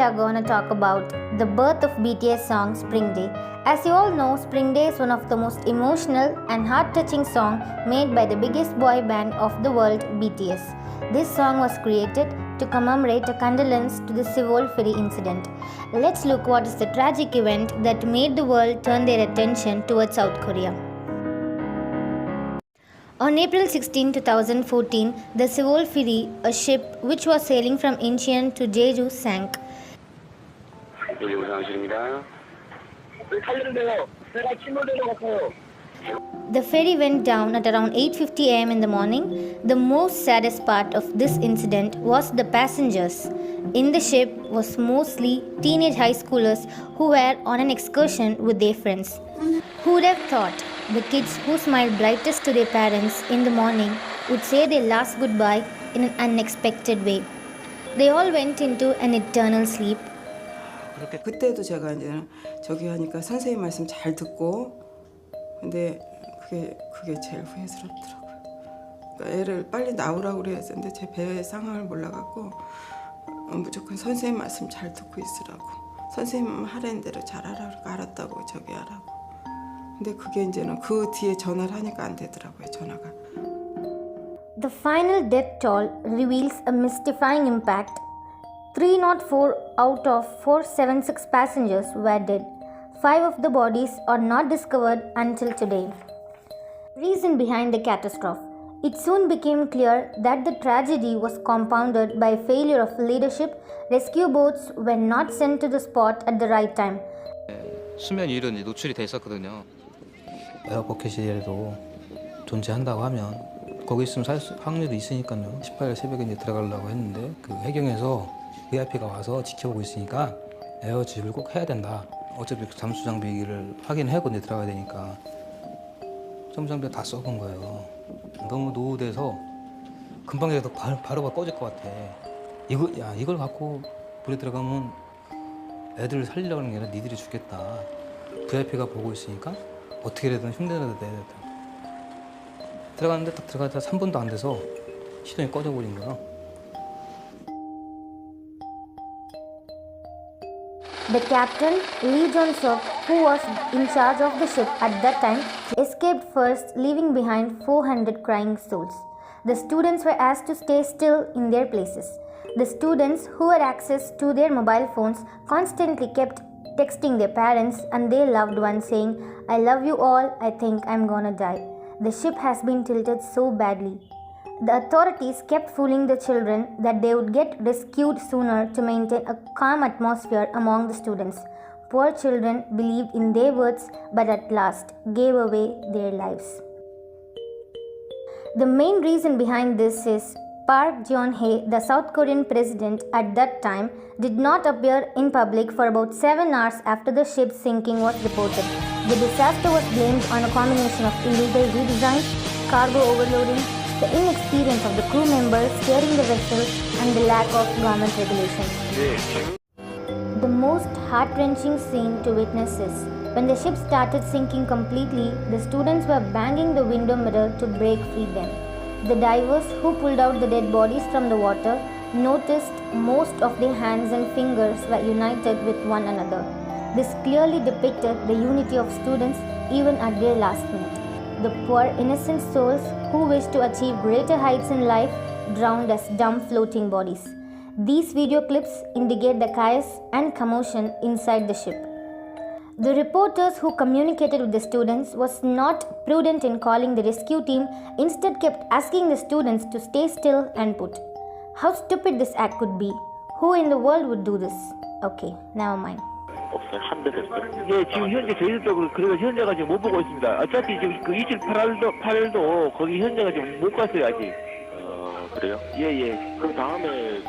are gonna talk about the birth of BTS song Spring Day. As you all know, Spring Day is one of the most emotional and heart-touching song made by the biggest boy band of the world, BTS. This song was created to commemorate a condolence to the Seoul ferry incident. Let's look what is the tragic event that made the world turn their attention towards South Korea. On April 16, 2014, the Seoul ferry, a ship which was sailing from Incheon to Jeju, sank. The ferry went down at around 8:50 am in the morning. The most saddest part of this incident was the passengers. In the ship was mostly teenage high schoolers who were on an excursion with their friends. Who would have thought the kids who smiled brightest to their parents in the morning would say their last goodbye in an unexpected way. They all went into an eternal sleep. 그때도 제가 이제 저기 하니까 선생님 말씀 잘 듣고 근데 그게 제일 후회스럽더라고요. 그러니까 애를 빨리 나오라고 그랬는데 제 배의 상황을 몰라갖고 무조건 선생님 말씀 잘 듣고 있으라고 선생님 하라는 대로 잘하라고 알았다고 저기 하라고. 근데 그게 이제는 그 뒤에 전화를 하니까 안 되더라고요, 전화가. The final death toll reveals a mystifying impact. 304 out of 476 passengers were dead. 5 of the bodies are not discovered until today. Reason behind the catastrophe. It soon became clear that the tragedy was compounded by failure of leadership. Rescue boats were not sent to the spot at the right time. 수면 위로 노출이 돼 있었거든요. 에어포켓이라도 존재한다고 하면 거기 있으면 살 확률이 있으니까요. 18일 새벽에 이제 들어가려고 했는데 그 해경에서 VIP가 와서 지켜보고 있으니까 에어집을 꼭 해야 된다. 어차피 잠수 장비를 확인하고 이제 들어가야 되니까 잠수 장비가 다 썩은 거예요. 너무 노후돼서 금방 해도 바로 꺼질 것 같아. 이걸 갖고 물에 들어가면 애들을 살리려고 하는 게 아니라 니들이 죽겠다. VIP가 보고 있으니까 어떻게든 흉내라도 내야 된다. 들어갔는데 딱 들어가다 3분도 안 돼서 시동이 꺼져버린 거야. The captain, Lee Jong-suk, who was in charge of the ship at that time, escaped first, leaving behind 400 crying souls. The students were asked to stay still in their places. The students who had access to their mobile phones constantly kept texting their parents and their loved ones saying, "I love you all, I think I'm gonna die." The ship has been tilted so badly. The authorities kept fooling the children that they would get rescued sooner to maintain a calm atmosphere among the students. Poor children believed in their words but at last gave away their lives. The main reason behind this is Park Geun-hye, the South Korean president at that time, did not appear in public for about 7 hours after the ship's sinking was reported. The disaster was blamed on a combination of illegal redesign, cargo overloading, the inexperience of the crew members steering the vessel, and the lack of government regulation. The most heart-wrenching scene to witness is when the ship started sinking completely, the students were banging the window mirror to break free them. The divers who pulled out the dead bodies from the water noticed most of their hands and fingers were united with one another. This clearly depicted the unity of students even at their last minute. The poor innocent souls who wished to achieve greater heights in life drowned as dumb floating bodies. These video clips indicate the chaos and commotion inside the ship. The reporters who communicated with the students was not prudent in calling the rescue team, instead kept asking the students to stay still and put. How stupid this act could be. Who in the world would do this? Okay, never mind. 없어요. 한 대 됐어요. 예, 지금 현재 저희들도 그래서 현재가 지금 못 보고 있습니다. 어차피 지금 그 2788도 거기 현재가 지금 못 갔어요 아직. 그래요? 예. 그럼 다음에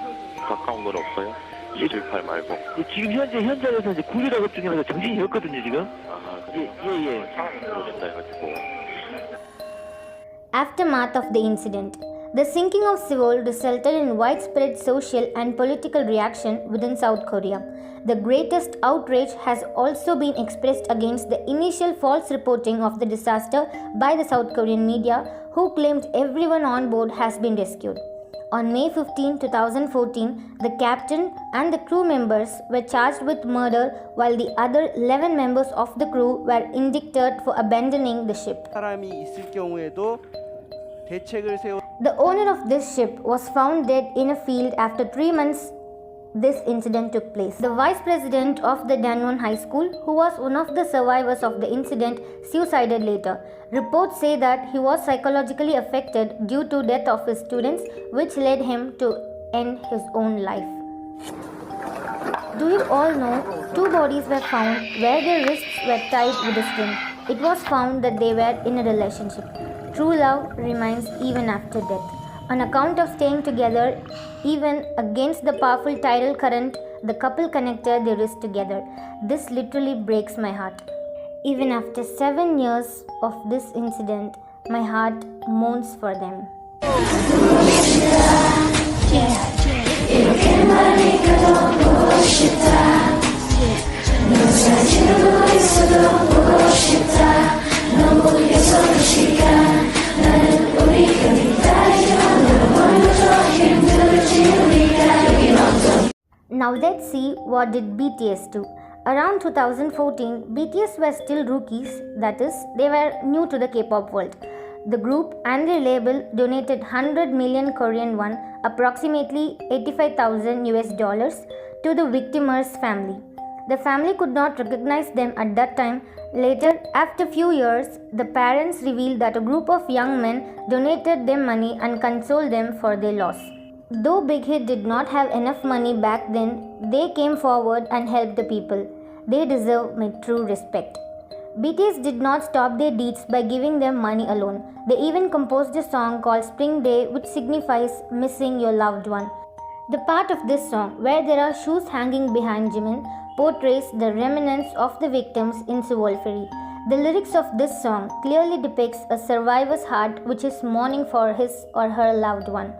가까운 건 없어요? 278 말고. 예, 지금 현장에서 이제 구조 작업 중이라서 정신이 없거든요 지금. 예. 상황이 모르겠다 해가지고. Aftermath of the incident. The sinking of Seoul resulted in widespread social and political reaction within South Korea. The greatest outrage has also been expressed against the initial false reporting of the disaster by the South Korean media, who claimed everyone on board has been rescued. On May 15, 2014, the captain and the crew members were charged with murder while the other 11 members of the crew were indicted for abandoning the ship. 사람이 있을 경우에도 대책을 세워 The owner of this ship was found dead in a field after 3 months this incident took place. The vice president of the Danwon High School, who was one of the survivors of the incident, suicided later. Reports say that he was psychologically affected due to death of his students, which led him to end his own life. Do you all know 2 bodies were found where their wrists were tied with a string? It was found that they were in a relationship. True love remains even after death. On account of staying together, even against the powerful tidal current, the couple connected their wrists together. This literally breaks my heart. Even after 7 years of this incident, my heart mourns for them. Now let's see what did BTS do. Around 2014, BTS were still rookies, that is, they were new to the K-pop world. The group and their label donated 100 million Korean won, approximately $85,000 to the victims' family. The family could not recognize them at that time. Later, after few years, the parents revealed that a group of young men donated them money and consoled them for their loss. Though Big Hit did not have enough money back then, they came forward and helped the people. They deserve my true respect. BTS did not stop their deeds by giving them money alone. They even composed a song called Spring Day, which signifies missing your loved one. The part of this song, where there are shoes hanging behind Jimin, portrays the remnants of the victims in Seoul Ferry. The lyrics of this song clearly depicts a survivor's heart which is mourning for his or her loved one.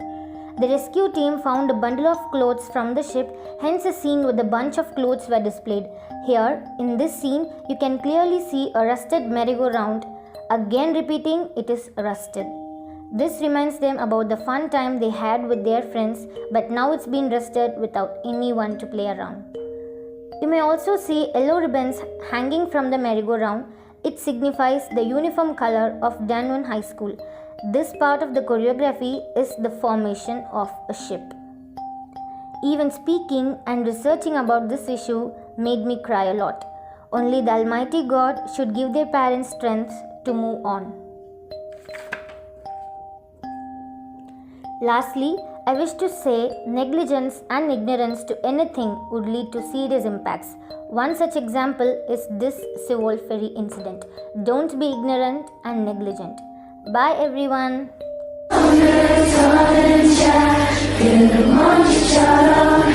The rescue team found a bundle of clothes from the ship, hence a scene with a bunch of clothes were displayed. Here, in this scene, you can clearly see a rusted merry-go-round. Again repeating, it is rusted. This reminds them about the fun time they had with their friends, but now it's been rusted without anyone to play around. You may also see yellow ribbons hanging from the merry-go-round. It signifies the uniform color of Danwon High School. This part of the choreography is the formation of a ship. Even speaking and researching about this issue made me cry a lot. Only the Almighty God should give their parents strength to move on. Lastly, I wish to say negligence and ignorance to anything would lead to serious impacts. One such example is this Seoul Ferry incident. Don't be ignorant and negligent. Bye everyone. 먼지처럼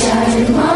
작은